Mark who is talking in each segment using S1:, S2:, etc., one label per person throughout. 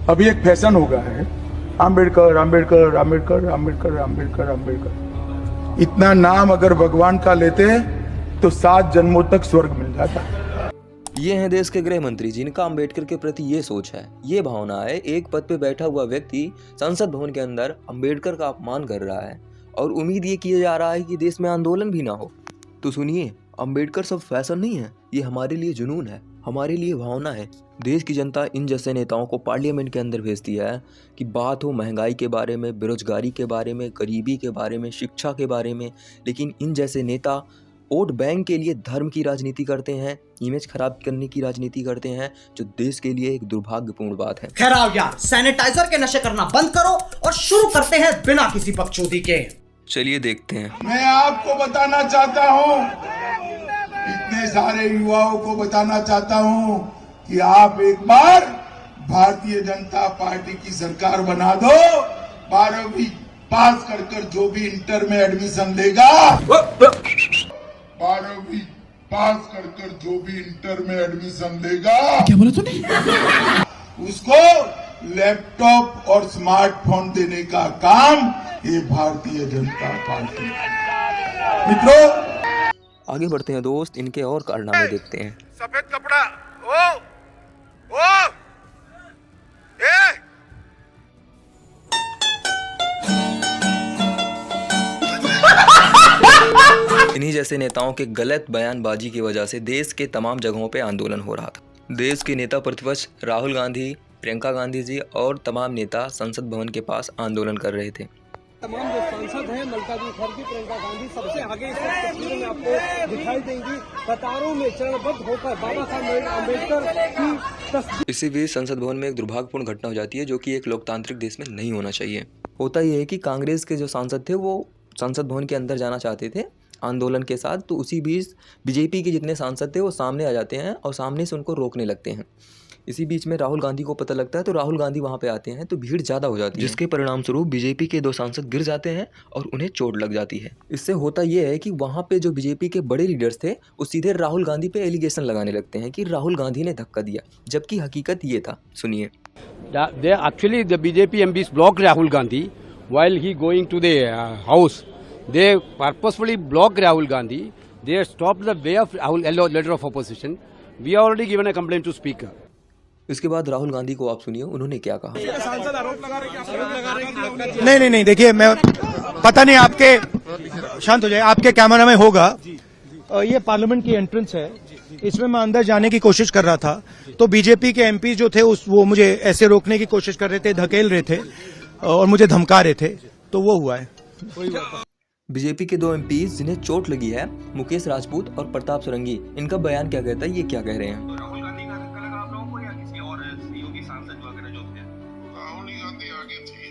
S1: अभी एक फैशन हो गया है, आम्बेडकर आम्बेडकर आम्बेडकर आम्बेडकर आम्बेडकर आम्बेडकर। इतना नाम अगर भगवान का लेते हैं तो 7 जन्मों तक स्वर्ग मिल जाता।
S2: ये हैं देश के गृह मंत्री जिनका अंबेडकर के प्रति ये सोच है, ये भावना है। एक पद पे बैठा हुआ व्यक्ति संसद भवन के अंदर अंबेडकर का अपमान कर रहा है और उम्मीद ये किया जा रहा है कि देश में आंदोलन भी ना हो। तो सुनिए, अंबेडकर सब फैशन नहीं है, ये हमारे लिए जुनून है, हमारे लिए भावना है। देश की जनता इन जैसे नेताओं को पार्लियामेंट के अंदर भेजती है कि बात हो महंगाई के बारे में, बेरोजगारी के बारे में, गरीबी के बारे में, शिक्षा के बारे में, लेकिन इन जैसे नेता वोट बैंक के लिए धर्म की राजनीति करते हैं, इमेज खराब करने की राजनीति करते हैं, जो देश के लिए एक दुर्भाग्यपूर्ण बात है।
S3: खैर आओ यार, सैनिटाइजर के नशे करना बंद करो और शुरू करते हैं बिना किसी बकचोदी के।
S2: चलिए देखते हैं।
S1: मैं आपको बताना चाहता हूं, इतने सारे युवाओं को बताना चाहता हूं कि आप एक बार भारतीय जनता पार्टी की सरकार बना दो। 12वीं पास कर जो भी इंटर में एडमिशन लेगा, 12वीं पास कर जो भी इंटर में एडमिशन लेगा,
S4: क्या बोला तूने?
S1: उसको लैपटॉप और स्मार्टफोन देने का काम ये भारतीय जनता पार्टी। मित्रों,
S2: आगे बढ़ते हैं दोस्त, इनके और कारनामे देखते हैं।
S5: सफेद कपड़ा, ओ ए
S2: इन्हीं जैसे नेताओं के गलत बयानबाजी की वजह से देश के तमाम जगहों पे आंदोलन हो रहा था। देश के नेता प्रतिपक्ष राहुल गांधी, प्रियंका गांधी जी और तमाम नेता संसद भवन के पास आंदोलन कर रहे थे।
S6: तमाम जो सांसद हैं, मल्लिकार्जुन खड़गे, प्रियंका गांधी सबसे आगे इस तस्वीर में आपको दिखाई देंगी, कतारों में चरणबद्ध होकर बाबा साहब अम्बेडकर की तस्वीर।
S2: इसी बीच संसद भवन में एक दुर्भाग्यपूर्ण घटना हो जाती है, जो कि एक लोकतांत्रिक देश में नहीं होना चाहिए। होता यह है कि कांग्रेस के जो सांसद थे वो संसद भवन के अंदर जाना चाहते थे आंदोलन के साथ, तो उसी बीच बीजेपी के जितने सांसद थे वो सामने आ जाते हैं और सामने से उनको रोकने लगते हैं। इसी बीच में राहुल गांधी को पता लगता है, तो राहुल गांधी वहां पे आते हैं, तो भीड़ ज़्यादा हो जाती है, जिसके परिणाम स्वरूप बीजेपी के 2 सांसद गिर जाते हैं और उन्हें चोट लग जाती है। इससे होता यह है कि वहां पे जो बीजेपी के बड़े लीडर्स थे वो सीधे राहुल गांधी पे एलिगेशन लगाने लगते हैं कि राहुल गांधी ने धक्का दिया, जबकि हकीकत ये था। सुनिए।
S7: Actually, the BJP MPs blocked Rahul Gandhi while he going to the house. They purposefully blocked Rahul Gandhi. They stopped the way of Rahul leader of opposition. We have already given a complaint to speaker.
S2: इसके बाद राहुल गांधी को आप सुनिए उन्होंने क्या कहा।
S4: नहीं, देखिए, मैं पता नहीं आपके, शांत हो जाए, आपके कैमरा में होगा। ये पार्लियामेंट की एंट्रेंस है, इसमें मैं अंदर जाने की कोशिश कर रहा था, तो बीजेपी के एमपी जो थे वो मुझे ऐसे रोकने की कोशिश कर रहे थे, धकेल रहे थे और मुझे धमका रहे थे, तो वो हुआ है।
S2: बीजेपी के 2 एमपी जिन्हें चोट लगी है, मुकेश राजपूत और प्रताप सरंगी, इनका बयान क्या कहता है, ये क्या कह रहे हैं।
S5: राहुल गांधी का धक्का लगा आप लोगों को या किसी और सहयोगी सांसद वगैरह जो थे?
S8: राहुल गांधी आगे थे,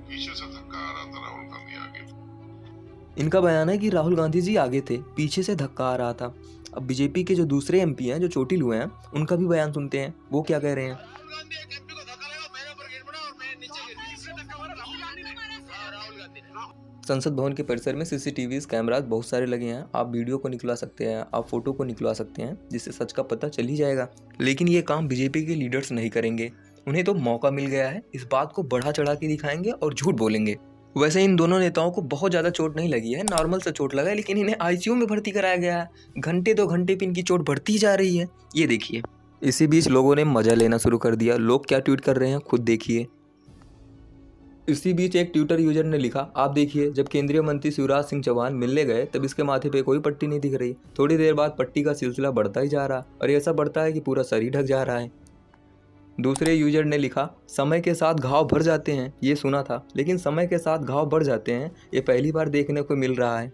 S8: पीछे से धक्का आ रहा था, राहुल गांधी आगे थे।
S2: इनका बयान है कि राहुल गांधी जी आगे थे, पीछे से धक्का आ रहा था। अब बीजेपी के जो दूसरे एमपी हैं, जो चोटिल हुए हैं, उनका भी बयान सुनते हैं, वो क्या कह रहे हैं। संसद भवन के परिसर में सीसीटीवी कैमरास बहुत सारे लगे हैं, आप वीडियो को निकलवा सकते हैं, आप फोटो को निकलवा सकते हैं, जिससे सच का पता चल ही जाएगा। लेकिन ये काम बीजेपी के लीडर्स नहीं करेंगे, उन्हें तो मौका मिल गया है, इस बात को बढ़ा चढ़ा के दिखाएंगे और झूठ बोलेंगे। वैसे इन दोनों नेताओं को बहुत ज़्यादा चोट नहीं लगी है, नॉर्मल से चोट लगा है, लेकिन इन्हें आईसीयू में भर्ती कराया गया है। घंटे 2 घंटे पे इनकी चोट बढ़ती जा रही है, ये देखिए। इसी बीच लोगों ने मजा लेना शुरू कर दिया, लोग क्या ट्वीट कर रहे हैं खुद देखिए। इसी बीच एक ट्विटर यूजर ने लिखा, आप देखिए, जब केंद्रीय मंत्री शिवराज सिंह चौहान मिलने गए तब इसके माथे पे कोई पट्टी नहीं दिख रही, थोड़ी देर बाद पट्टी का सिलसिला बढ़ता ही जा रहा और ऐसा बढ़ता है कि पूरा शरीर ढक जा रहा है। दूसरे यूजर ने लिखा, समय के साथ घाव भर जाते हैं, ये सुना था, लेकिन समय के साथ घाव बढ़ जाते हैं ये पहली बार देखने को मिल रहा है।